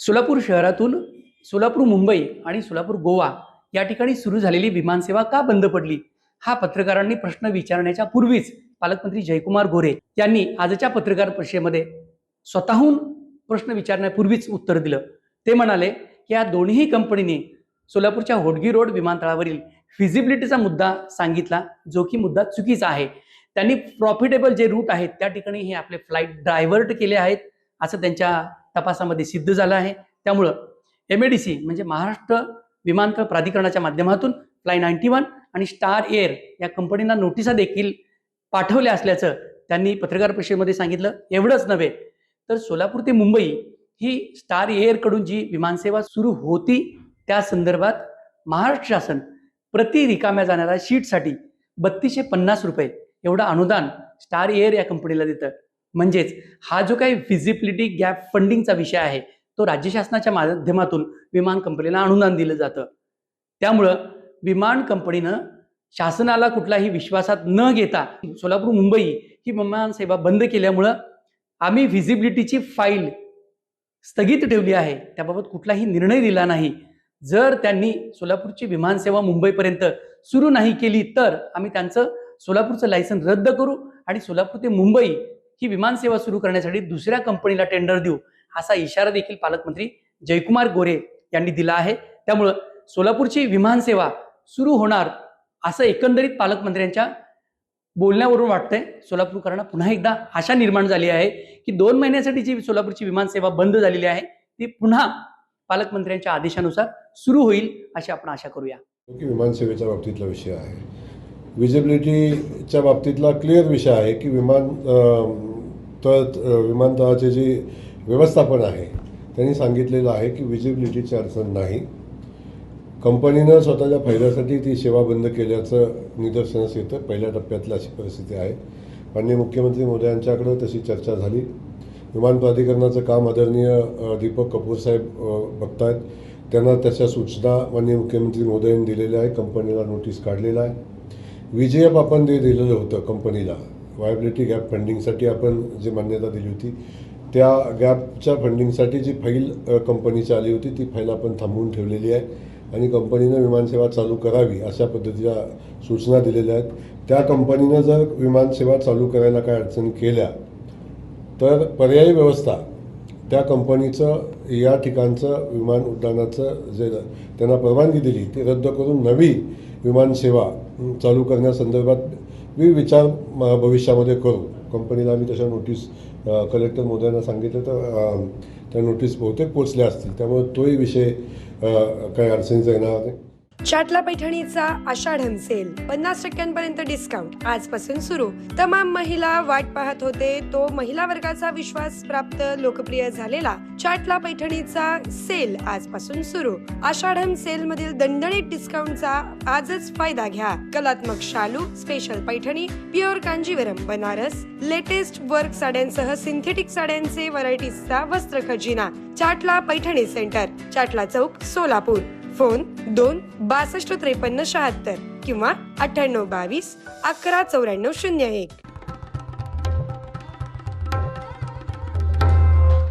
सोलापूर शहरातून सोलापूर मुंबई आणि सोलापूर गोवा या ठिकाणी सुरू झालेली विमानसेवा का बंद पडली, हा पत्रकारांनी प्रश्न विचारण्याच्या पूर्वीच पालकमंत्री जयकुमार गोरे यांनी आजच्या पत्रकार परिषदेमध्ये स्वतःहून प्रश्न विचारण्यापूर्वीच उत्तर दिलं. ते म्हणाले की या दोन्ही कंपनीने सोलापूरच्या होडगी रोड विमानतळावरील फिजिबिलिटीचा मुद्दा सांगितला, जो की मुद्दा चुकीचा आहे. त्यांनी प्रॉफिटेबल जे रूट आहेत त्या ठिकाणी हे आपले फ्लाईट डायव्हर्ट केले आहेत असं त्यांच्या तपासामध्ये सिद्ध झालं आहे. त्यामुळं MADC म्हणजे महाराष्ट्र विमानतळ प्राधिकरणाच्या माध्यमातून फ्लाय 91 आणि स्टार एअर या कंपनींना नोटिसा देखील पाठवल्या असल्याचं त्यांनी पत्रकार परिषदेमध्ये सांगितलं. एवढंच नव्हे तर सोलापूर ते मुंबई ही स्टार एअरकडून जी विमानसेवा सुरू होती त्या संदर्भात महाराष्ट्र शासन प्रति रिकाम्या जाणाऱ्या शीटसाठी 3250 रुपये एवढं अनुदान स्टार एअर या कंपनीला देतं. म्हणजेच हा जो काही फिजिबिलिटी गॅप फंडिंगचा विषय आहे तो राज्य शासनाच्या माध्यमातून विमान कंपनीला अनुदान दिलं जातं. त्यामुळं विमान कंपनीनं शासनाला कुठलाही विश्वासात न घेता सोलापूर मुंबई ही विमान सेवा बंद केल्यामुळं आम्ही फिजिबिलिटीची फाईल स्थगित ठेवली आहे, त्याबाबत कुठलाही निर्णय दिला नाही. जर त्यांनी सोलापूरची विमानसेवा मुंबईपर्यंत सुरू नाही केली तर आम्ही त्यांचं सोलापूरचं लायसन रद्द करू आणि सोलापूर ते मुंबई ही विमानसेवा सुरू करण्यासाठी दुसऱ्या कंपनीला टेंडर देऊ, असा इशारा देखील पालकमंत्री जयकुमार गोरे यांनी दिला आहे. त्यामुळं सोलापूरची विमानसेवा सुरू होणार असं एकंदरीत पालकमंत्र्यांच्या बोलण्यावरून वाटतंय. सोलापूरकरांना पुन्हा एकदा आशा निर्माण झाली आहे की 2 महिन्यासाठी जी सोलापूरची विमानसेवा बंद झालेली आहे ती पुन्हा पालकमंत्र्यांच्या आदेशानुसार सुरू होईल अशी आपण आशा करूया. विमानसेवेच्या बाबतीतला विषय आहे, विजिबिलिटीच्या बाबतीतला क्लिअर विषय आहे की विमानतळाचे जे व्यवस्थापन आहे त्यांनी सांगितलेलं आहे की विजिबिलिटीची अडचण नाही. कंपनीनं स्वतःच्या फायद्यासाठी ती सेवा बंद केल्याचं निदर्शनास येतं. पहिल्या टप्प्यातली अशी परिस्थिती आहे. माननीय मुख्यमंत्री महोदयांच्याकडं तशी चर्चा झाली. विमान प्राधिकरणाचं काम आदरणीय दीपक कपूर साहेब बघतायत. त्यांना त्याच्या सूचना माननीय मुख्यमंत्री महोदयांनी दिलेल्या आहे. कंपनीला नोटीस काढलेला आहे. VGF आपण जे दिलेलं होतं कंपनीला व्हायबिलिटी गॅप फंडिंगसाठी आपण जी मान्यता दिली होती त्या गॅपच्या फंडिंगसाठी जी फाईल कंपनीची आली होती ती फाईल आपण थांबवून ठेवलेली आहे आणि कंपनीनं विमानसेवा चालू करावी अशा पद्धतीच्या सूचना दिलेल्या आहेत. त्या कंपनीनं जर विमानसेवा चालू करायला काय अडचणी केल्या तर पर्यायी व्यवस्था त्या कंपनीचं या ठिकाणचं विमान उड्डाणाचं जे त्यांना परवानगी दिली ती रद्द करून नवी विमानसेवा चालू करण्यासंदर्भात मी विचार भविष्यामध्ये करू. कंपनीला आम्ही तशा नोटीस कलेक्टर महोदयांना सांगितलं तर त्या नोटीस बहुतेक पोचल्या असतील. त्यामुळे तोही विषय काही अडचणीचा येणार नाही. चाटला पैठणीचा आषाढम सेल 50% डिस्काउंट आजपासून सुरू. तमाम महिला वाट पाहत होते तो महिला वर्गाचा विश्वास प्राप्त लोकप्रिय झालेला चाटला पैठणीचा सेल आजपासून सुरू. आषाढम सेल मधील दणदणीत डिस्काउंटचा आजच फायदा घ्या. कलात्मक शालू, special Paithani, pure Kanjivaram, Banaras, latest work साड्यांसह सिंथेटिक साड्यांचे व्हरायटीजचा वस्त्र खजिना. चाटला पैठणी सेंटर, चाटला चौक, सोलापूर. फोन 2 62 53 76 किंवा 98 22 11 94 01.